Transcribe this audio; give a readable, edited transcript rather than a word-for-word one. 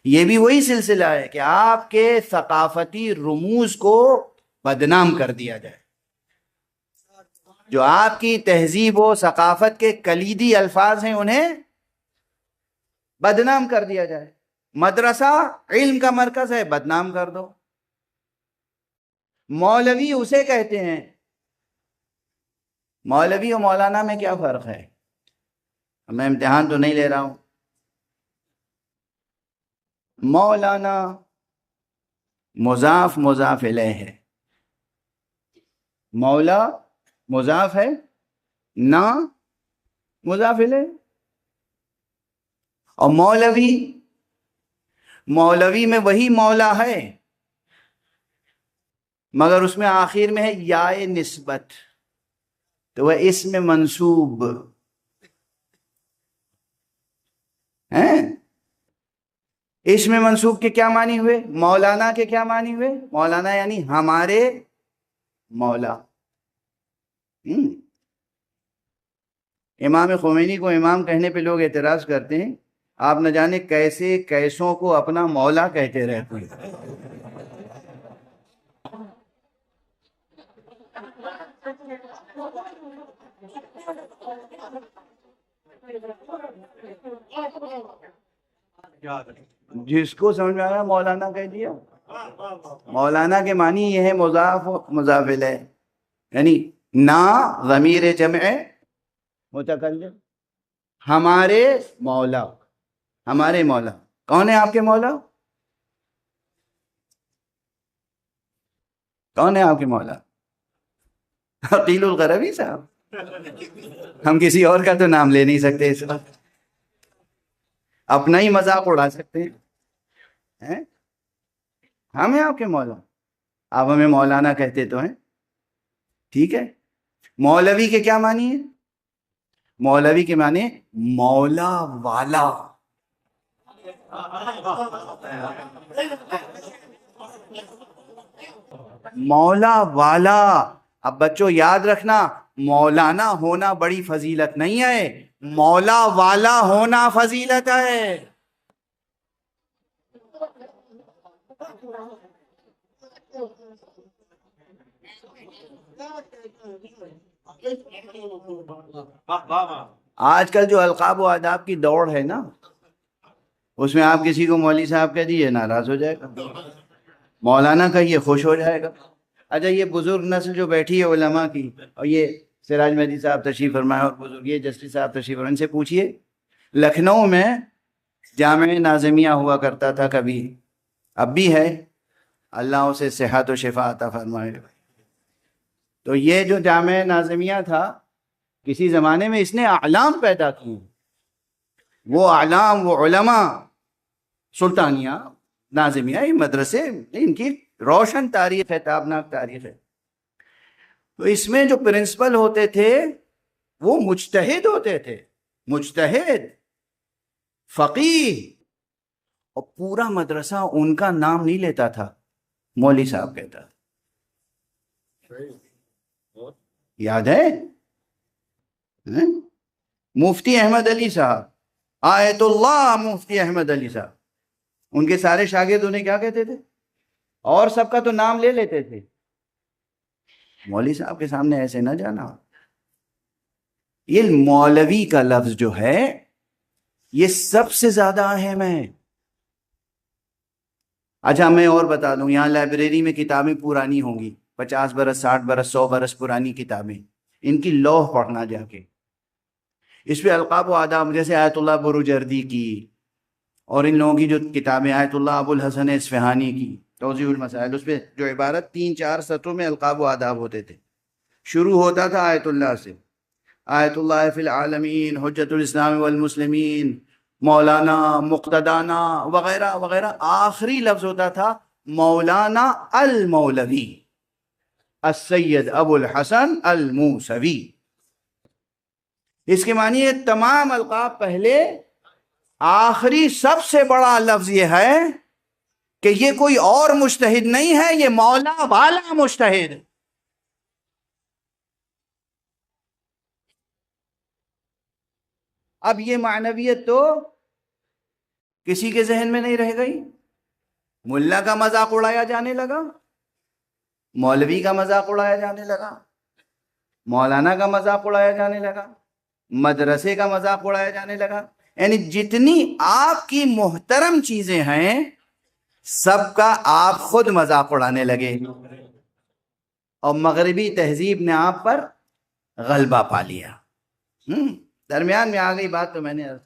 یہ بھی وہی سلسلہ ہے کہ آپ کے ثقافتی رموز کو بدنام کر دیا جائے، جو آپ کی تہذیب و ثقافت کے کلیدی الفاظ ہیں انہیں بدنام کر دیا جائے۔ مدرسہ علم کا مرکز ہے، بدنام کر دو۔ مولوی اسے کہتے ہیں، مولوی اور مولانا میں کیا فرق ہے؟ میں امتحان تو نہیں لے رہا ہوں۔ مولانا مضاف مضاف الیہ ہے، مولا مضاف ہے، نا مضاف الیہ۔ اور مولوی، مولوی میں وہی مولا ہے مگر اس میں آخر میں ہے یا نسبت، تو وہ اسم منصوب ہیں۔ اسم منصوب کے کیا معنی ہوئے؟ مولانا کے کیا معنی ہوئے؟ مولانا یعنی ہمارے مولا۔ امام خمینی کو امام کہنے پہ لوگ اعتراض کرتے ہیں، آپ نہ جانے کیسے کیسوں کو اپنا مولا کہتے رہتے ہیں۔ جس کو سمجھ میں آیا مولانا کہہ دیا۔ مولانا کے معنی یہ ہے مضاف مضاف الیہ، یعنی نا ضمیر جمع متکلم، ہمارے مولا۔ ہمارے مولا کون ہے؟ آپ کے مولا کون ہے؟ آپ کے مولا عقیل الغربی صاحب۔ ہم کسی اور کا تو نام لے نہیں سکتے اس وقت، اپنا ہی مذاق اڑا سکتے ہیں۔ ہم ہیں آپ کے مولا، آپ ہمیں مولانا کہتے تو ہیں، ٹھیک ہے۔ مولوی کے کیا معنی ہے؟ مولوی کے معنی مولا والا۔ مولا والا۔ اب بچوں یاد رکھنا، مولانا ہونا بڑی فضیلت نہیں ہے، مولا والا ہونا فضیلت ہے۔ آج کل جو القاب و آداب کی دوڑ ہے نا، اس میں آپ کسی کو مولوی صاحب کہہ دیے ناراض ہو جائے گا، مولانا کہیے خوش ہو جائے گا۔ اچھا یہ بزرگ نسل جو بیٹھی ہے علماء کی، اور یہ سراج مہدی صاحب تشریف فرمائے اور بزرگ یہ جسٹس صاحب تشریف فرمائے، ان سے پوچھئے لکھنؤ میں جامع ناظمیہ ہوا کرتا تھا کبھی، اب بھی ہے، اللہ اسے صحت و شفا عطا فرمائے۔ تو یہ جو جامع ناظمیہ تھا، کسی زمانے میں اس نے اعلام پیدا کیے، وہ اعلام، وہ علماء، سلطانیہ، ناظمیہ، یہ مدرسے، ان کی روشن تاریخ ہے، تابناک تاریخ ہے۔ تو اس میں جو پرنسپل ہوتے تھے وہ مجتہد ہوتے تھے، مجتہد، فقیہ، اور پورا مدرسہ ان کا نام نہیں لیتا تھا، مولوی صاحب کہتا تھا۔ یاد ہے؟ مفتی احمد علی صاحب، آیت اللہ مفتی احمد علی صاحب، ان کے سارے شاگرد انہیں کیا کہتے تھے؟ اور سب کا تو نام لے لیتے تھے، مولوی صاحب کے سامنے ایسے نہ جانا۔ یہ مولوی کا لفظ جو ہے یہ سب سے زیادہ اہم ہے۔ اچھا میں اور بتا دوں، یہاں لائبریری میں کتابیں پرانی ہوں گی، 50 برس، 60 برس، 100 برس پرانی کتابیں، ان کی لوح پڑھنا جا کے، اس پہ القاب و آداب، جیسے آیت اللہ بروجردی کی اور ان لوگوں کی جو کتابیں، آیت اللہ ابو الحسن اصفہانی کی توضیح المسائل، اس پہ جو عبارت 3-4 سطروں میں القاب و آداب ہوتے تھے، شروع ہوتا تھا آیت اللہ سے، آیت اللہ فی العالمین، حجت الاسلام والمسلمین، مولانا، مقتدانا وغیرہ وغیرہ، آخری لفظ ہوتا تھا مولانا المولوی السید ابو الحسن الموسوی۔ اس کے معنی ہے تمام القاب پہلے، آخری سب سے بڑا لفظ یہ ہے کہ یہ کوئی اور مجتہد نہیں ہے، یہ مولا والا مجتہد۔ اب یہ معنویت تو کسی کے ذہن میں نہیں رہ گئی؟ ملا کا مذاق اڑایا جانے لگا، مولوی کا مذاق اڑایا جانے لگا، مولانا کا مذاق اڑایا جانے لگا، مدرسے کا مذاق اڑایا جانے لگا. یعنی جتنی آپ کی محترم چیزیں ہیں سب کا آپ خود مذاق اڑانے لگے، اور مغربی تہذیب نے آپ پر غلبہ پا لیا. درمیان میں آ گئی بات تو میں نے عرض